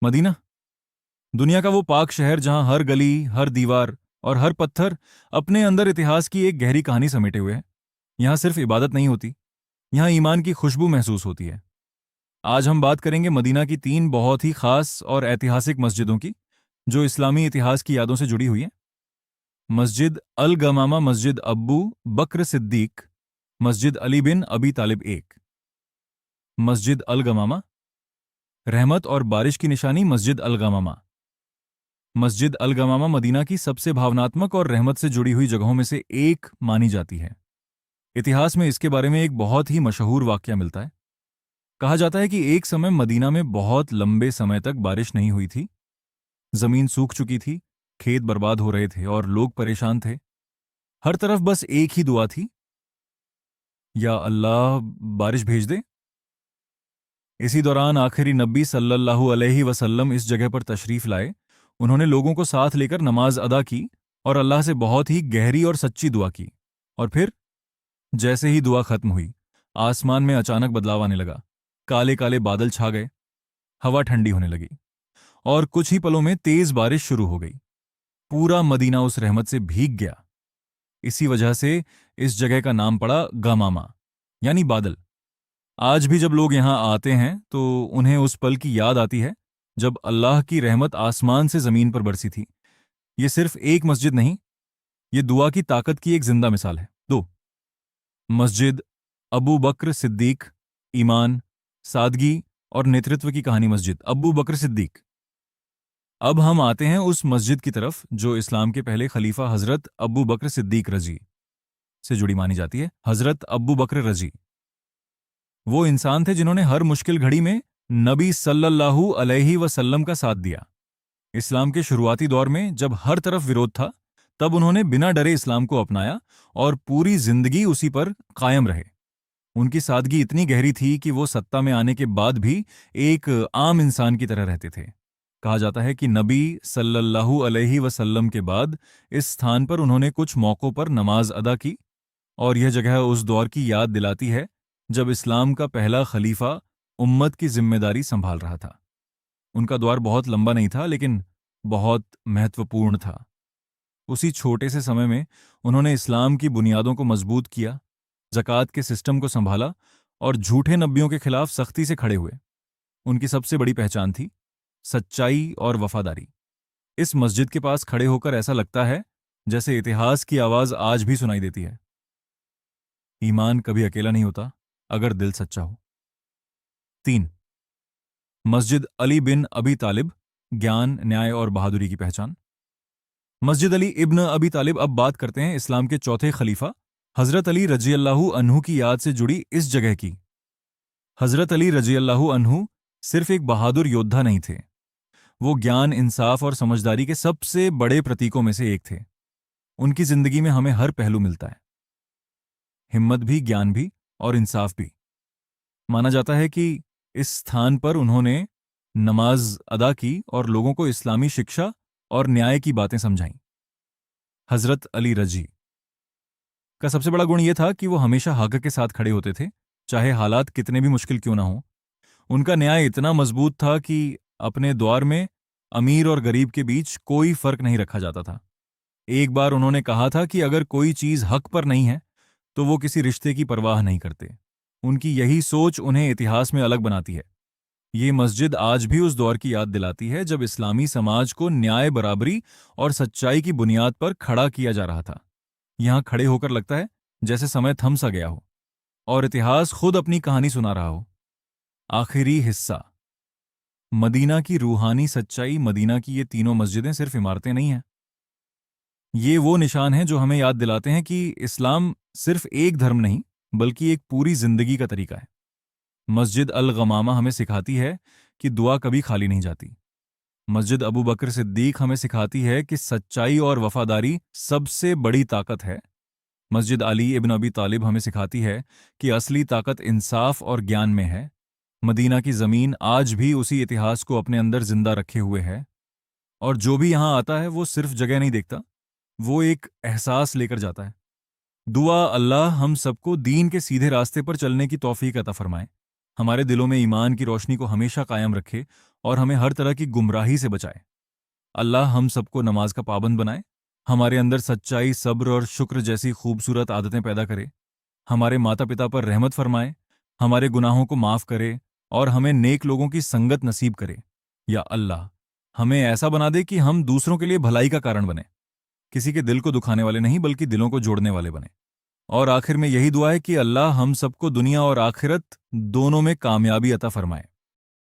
Medina, दुनिया का वो पाक शहर जहां हर गली, हर दीवार और हर पत्थर अपने अंदर इतिहास की एक गहरी कहानी समेटे हुए है। यहां सिर्फ इबादत नहीं होती, यहां ईमान की खुशबू महसूस होती है। आज हम बात करेंगे मदीना की तीन बहुत ही खास और ऐतिहासिक मस्जिदों की, जो इस्लामी इतिहास की यादों से जुड़ी हुई हैं। मस्जिद अल गमामा, मस्जिद अब्बू बक्र सिद्दीक, मस्जिद अली बिन अबी तालिब एक। मस्जिद अल गमामा, रहमत और बारिश की निशानी मस्जिद अल गमामा। मस्जिद अल गमामा मदीना की सबसे भावनात्मक और रहमत से जुड़ी हुई जगहों में से एक मानी जाती है। इतिहास में इसके बारे में एक बहुत ही मशहूर वाकया मिलता है। कहा जाता है कि एक समय मदीना में बहुत लंबे समय तक बारिश नहीं हुई थी। जमीन सूख चुकी थी, खेत बर्बाद हो रहे थे और लोग परेशान थे। हर तरफ बस एक ही दुआ थी, या अल्लाह बारिश भेज दे। इसी दौरान आखिरी नबी सल्लल्लाहु अलैहि वसल्लम इस जगह पर तशरीफ लाए। उन्होंने लोगों को साथ लेकर नमाज अदा की और अल्लाह से बहुत ही गहरी और सच्ची दुआ की। और फिर जैसे ही दुआ खत्म हुई, आसमान में अचानक बदलाव आने लगा। काले काले बादल छा गए, हवा ठंडी होने लगी और कुछ ही पलों में तेज बारिश शुरू हो गई। पूरा मदीना उस रहमत से भीग गया। इसी वजह से इस जगह का नाम पड़ा गमामा, यानी बादल। आज भी जब लोग यहां आते हैं तो उन्हें उस पल की याद आती है जब अल्लाह की रहमत आसमान से जमीन पर बरसी थी। ये सिर्फ एक मस्जिद नहीं, ये दुआ की ताकत की एक जिंदा मिसाल है। दो, मस्जिद अबू बकर सिद्दीक, ईमान, सादगी और नेतृत्व की कहानी। मस्जिद अबू बकर सिद्दीक। अब हम आते हैं उस मस्जिद की तरफ जो इस्लाम के पहले खलीफा हजरत अबू बकर सिद्दीक रजी से जुड़ी मानी जाती है। हजरत अबू बकर रजी वो इंसान थे जिन्होंने हर मुश्किल घड़ी में नबी सल्लल्लाहु अलैहि वसल्लम का साथ दिया। इस्लाम के शुरुआती दौर में जब हर तरफ विरोध था, तब उन्होंने बिना डरे इस्लाम को अपनाया और पूरी जिंदगी उसी पर कायम रहे। उनकी सादगी इतनी गहरी थी कि वो सत्ता में आने के बाद भी एक आम इंसान की तरह रहते थे। कहा जाता है कि नबी सल्लल्लाहु अलैहि वसल्लम के बाद इस स्थान पर उन्होंने कुछ मौक़ों पर नमाज अदा की और यह जगह उस दौर की याद दिलाती है जब इस्लाम का पहला खलीफा उम्मत की जिम्मेदारी संभाल रहा था। उनका द्वार बहुत लंबा नहीं था, लेकिन बहुत महत्वपूर्ण था। उसी छोटे से समय में उन्होंने इस्लाम की बुनियादों को मजबूत किया, ज़कात के सिस्टम को संभाला और झूठे नबियों के खिलाफ सख्ती से खड़े हुए। उनकी सबसे बड़ी पहचान थी सच्चाई और वफादारी। इस मस्जिद के पास खड़े होकर ऐसा लगता है जैसे इतिहास की आवाज आज भी सुनाई देती है। ईमान कभी अकेला नहीं होता अगर दिल सच्चा हो। 3, मस्जिद अली बिन अबी तालिब, ज्ञान, न्याय और बहादुरी की पहचान। मस्जिद अली इब्न अबी तालिब। अब बात करते हैं इस्लाम के चौथे खलीफा हजरत अली रजी अल्लाहु अन्हु की याद से जुड़ी इस जगह की। हजरत अली रजी अल्लाहु अन्हु सिर्फ एक बहादुर योद्धा नहीं थे, वो ज्ञान, इंसाफ और समझदारी के सबसे बड़े प्रतीकों में से एक थे। उनकी जिंदगी में हमें हर पहलू मिलता है, हिम्मत भी, ज्ञान भी और इंसाफ भी। माना जाता है कि इस स्थान पर उन्होंने नमाज अदा की और लोगों को इस्लामी शिक्षा और न्याय की बातें समझाईं। हजरत अली रजी का सबसे बड़ा गुण यह था कि वो हमेशा हक के साथ खड़े होते थे, चाहे हालात कितने भी मुश्किल क्यों ना हो। उनका न्याय इतना मजबूत था कि अपने द्वार में अमीर और गरीब के बीच कोई फर्क नहीं रखा जाता था। एक बार उन्होंने कहा था कि अगर कोई चीज हक पर नहीं है तो वो किसी रिश्ते की परवाह नहीं करते। उनकी यही सोच उन्हें इतिहास में अलग बनाती है। ये मस्जिद आज भी उस दौर की याद दिलाती है जब इस्लामी समाज को न्याय, बराबरी और सच्चाई की बुनियाद पर खड़ा किया जा रहा था। यहां खड़े होकर लगता है जैसे समय थम सा गया हो और इतिहास खुद अपनी कहानी सुना रहा हो। आखिरी हिस्सा, मदीना की रूहानी सच्चाई। मदीना की ये तीनों मस्जिदें सिर्फ इमारतें नहीं हैं, ये वो निशान हैं जो हमें याद दिलाते हैं कि इस्लाम सिर्फ एक धर्म नहीं बल्कि एक पूरी जिंदगी का तरीका है। मस्जिद अल गमामा हमें सिखाती है कि दुआ कभी खाली नहीं जाती। मस्जिद अबू बकर सिद्दीक हमें सिखाती है कि सच्चाई और वफादारी सबसे बड़ी ताकत है। मस्जिद अली इब्न अबी तालिब हमें सिखाती है कि असली ताकत इंसाफ और ज्ञान में है। मदीना की ज़मीन आज भी उसी इतिहास को अपने अंदर जिंदा रखे हुए है और जो भी यहाँ आता है वो सिर्फ जगह नहीं देखता, वो एक एहसास लेकर जाता है। दुआ अल्लाह हम सबको दीन के सीधे रास्ते पर चलने की तौफीक अता फरमाए, हमारे दिलों में ईमान की रोशनी को हमेशा कायम रखे और हमें हर तरह की गुमराही से बचाए। अल्लाह हम सबको नमाज का पाबंद बनाए, हमारे अंदर सच्चाई, सब्र और शुक्र जैसी खूबसूरत आदतें पैदा करे, हमारे माता पिता पर रहमत फरमाए, हमारे गुनाहों को माफ करे और हमें नेक लोगों की संगत नसीब करे। या अल्लाह, हमें ऐसा बना दे कि हम दूसरों के लिए भलाई का कारण बने, किसी के दिल को दुखाने वाले नहीं बल्कि दिलों को जोड़ने वाले बने। और आखिर में यही दुआ है कि अल्लाह हम सबको दुनिया और आखिरत दोनों में कामयाबी अता फरमाए।